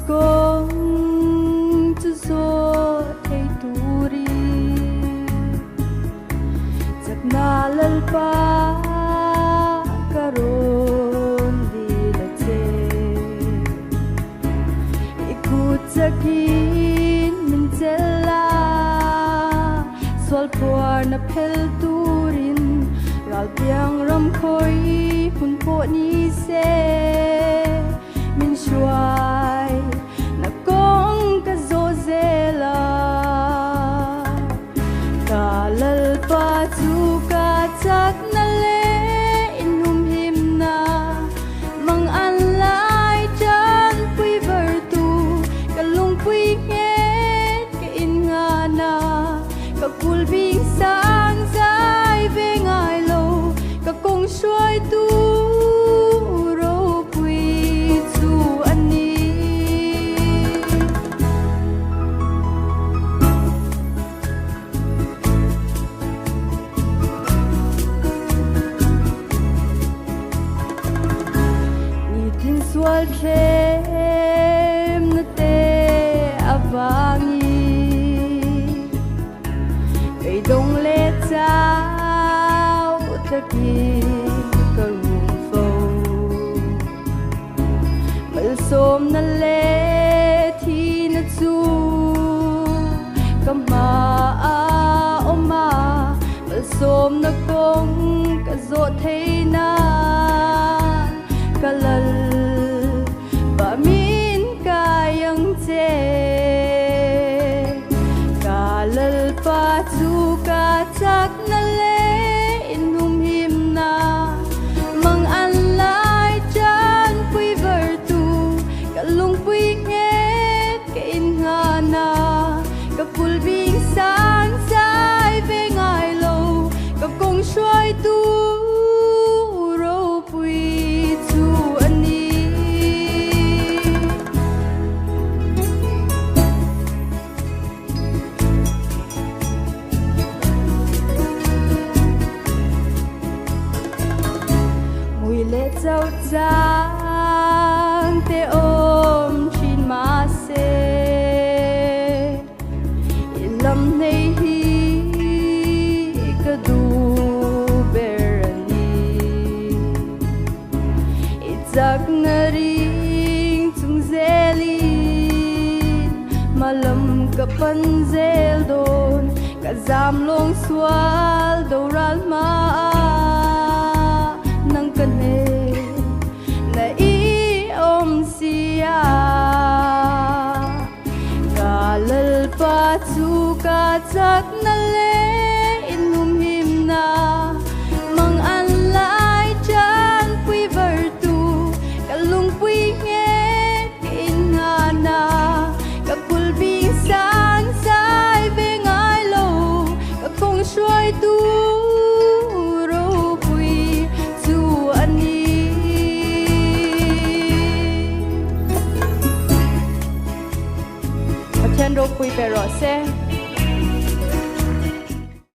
kong to so ay turi sak nalalpa karon dilate ikut sakin mintela swal puar na pel turin ral piang ram khoi hun po ni se min shuai na kong ka zo zela kalal pa tu ka tak na le inum him na mang an lai chan pui ver tu kalung pui nget ka in nga na ka kul bing sang sai ve ngai lo ka kong shuai tu swal kem na te avangi kay dong le tao taki karung fo mal som na le thi na chu kama a oma mal som na kong ka zo thei na kalal min kayang te kalal pa tu ka tak na le inum him na mang an lai chan pui ver tu kalung pui nget ka in nga na ka kul bing sang sai ve ngai lo ka kong shuai tu ro pui tu le zau zang te om chin ma se ilam nei hi ka du berani itzak na ring chung zelin malam ka pan zel don ka zam long swal do ral ma na i om sia kalal pa tu ka tak na le inum him na mang an lai chan pui ver tu kalung pui nget ka in nga na ka kul bing sang sai ve ngai lo ka kong shuai tu ro pui pero se